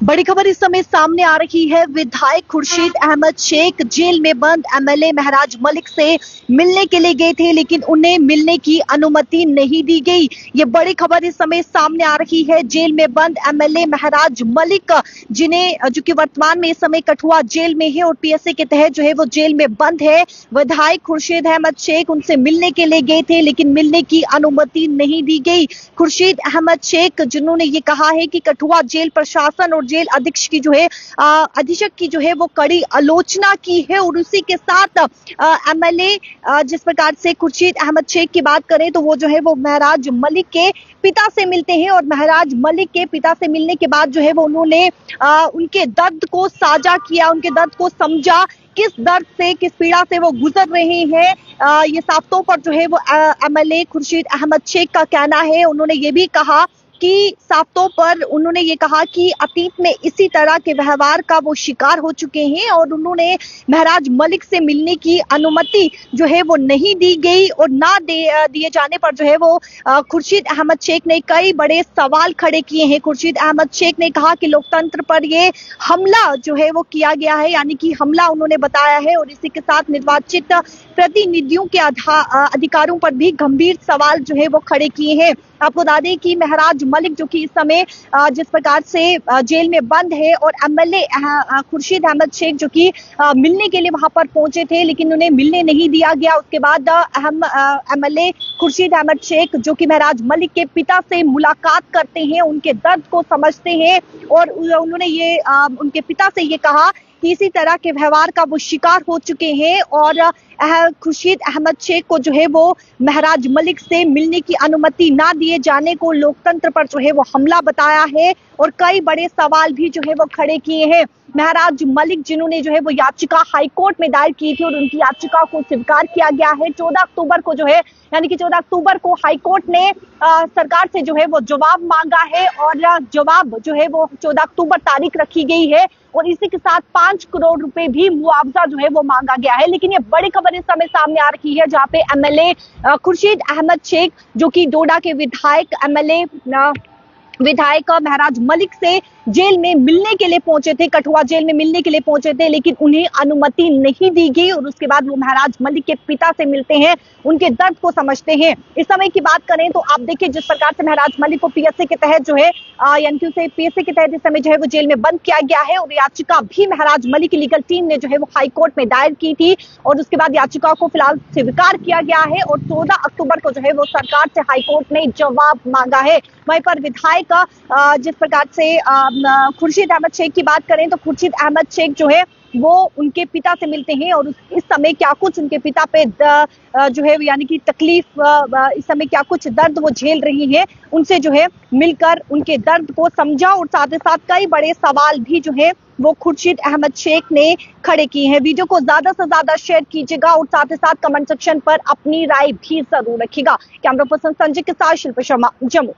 बड़ी खबर इस समय सामने आ रही है। विधायक खुर्शीद अहमद शेख जेल में बंद एमएलए महराज मलिक से मिलने के लिए गए थे, लेकिन उन्हें मिलने की अनुमति नहीं दी गई। ये बड़ी खबर इस समय सामने आ रही है। जेल में बंद एमएलए महराज मलिक, जिन्हें जो कि वर्तमान में इस समय कठुआ जेल में है और पीएसए के तहत जो है वो जेल में बंद है। विधायक खुर्शीद अहमद शेख उनसे मिलने के लिए गए थे, लेकिन मिलने की अनुमति नहीं दी गई। खुर्शीद अहमद शेख जिन्होंने ये कहा है कि कठुआ जेल प्रशासन और जेल अधीक्षक की जो है वो कड़ी आलोचना की है, और उसी के साथ एमएलए जिस प्रकार से खुर्शीद अहमद शेख की बात करें तो वो जो है वो महराज मलिक के पिता से मिलते हैं, और महराज मलिक के पिता से मिलने के बाद जो है वो उन्होंने उनके दर्द को साझा किया, उनके दर्द को समझा, किस दर्द से, किस पीड़ा से वो गुजर रहे हैं। ये साफ तौर पर जो है वो एमएलए खुर्शीद अहमद शेख का कहना है। उन्होंने ये भी कहा कि साफ तौर पर उन्होंने ये कहा कि अतीत में इसी तरह के व्यवहार का वो शिकार हो चुके हैं, और उन्होंने महराज मलिक से मिलने की अनुमति जो है वो नहीं दी गई, और ना दिए जाने पर जो है वो खुर्शीद अहमद शेख ने कई बड़े सवाल खड़े किए हैं। खुर्शीद अहमद शेख ने कहा कि लोकतंत्र पर ये हमला जो है वो किया गया है, यानी कि हमला उन्होंने बताया है, और इसी के साथ निर्वाचित प्रतिनिधियों के अधिकारों पर भी गंभीर सवाल जो है वो खड़े किए हैं। आपको बता दें कि महराज मलिक जो कि इस समय जिस प्रकार से जेल में बंद है, और एमएलए खुर्शीद अहमद शेख जो कि मिलने के लिए वहां पर पहुंचे थे, लेकिन उन्हें मिलने नहीं दिया गया। उसके बाद एमएलए खुर्शीद अहमद शेख जो कि महराज मलिक के पिता से मुलाकात करते हैं, उनके दर्द को समझते हैं, और उन्होंने ये उनके पिता से ये कहा कि इसी तरह के व्यवहार का वो शिकार हो चुके हैं, और खुर्शीद अहमद शेख को जो है वो महराज मलिक से मिलने की अनुमति ना दिए जाने को लोकतंत्र पर जो है वो हमला बताया है, और कई बड़े सवाल भी जो है वो खड़े किए हैं। महराज मलिक जिन्होंने जो है वो याचिका हाईकोर्ट में दायर की थी, और उनकी याचिका को स्वीकार किया गया है। 14 अक्टूबर को जो है, यानी कि 14 अक्टूबर को हाईकोर्ट ने सरकार से जो है वो जवाब मांगा है, और जवाब जो है वो 14 अक्टूबर तारीख रखी गई है, और इसी के साथ 5 करोड़ रुपए भी मुआवजा जो है वो मांगा गया है। लेकिन ये बड़ी खबर इस समय सामने आ रही है, जहां पे एमएलए खुर्शीद अहमद शेख जो कि डोडा के विधायक महराज मलिक से जेल में मिलने के लिए पहुंचे थे, कठुआ जेल में मिलने के लिए पहुंचे थे, लेकिन उन्हें अनुमति नहीं दी गई, और उसके बाद वो महराज मलिक के पिता से मिलते हैं, उनके दर्द को समझते हैं। इस समय की बात करें तो आप देखिए जिस प्रकार से महराज मलिक को पीएसए के तहत जो है यानी कि उसे पीएसए के तहत इस समय जो है वो जेल में बंद किया गया है, और याचिका भी महराज मलिक की लीगल टीम ने जो है वो हाईकोर्ट में दायर की थी, और उसके बाद याचिका को फिलहाल स्वीकार किया गया है, और 14 अक्टूबर को जो है वो सरकार से हाईकोर्ट ने जवाब मांगा है। वहीं पर विधायक जिस प्रकार से खुर्शीद अहमद शेख की बात करें तो खुर्शीद अहमद शेख जो है वो उनके पिता से मिलते हैं, और इस समय क्या कुछ उनके पिता पे जो है यानी कि तकलीफ, इस समय क्या कुछ दर्द वो झेल रही है, उनसे जो है मिलकर उनके दर्द को समझा, और साथ ही साथ कई बड़े सवाल भी जो है वो खुर्शीद अहमद शेख ने खड़े किए हैं। वीडियो को ज्यादा से ज्यादा शेयर कीजिएगा, और साथ ही साथ कमेंट सेक्शन पर अपनी राय भी जरूर रखिएगा। कैमरा पर्सन संजय के साथ शिल्पा शर्मा, जम्मू।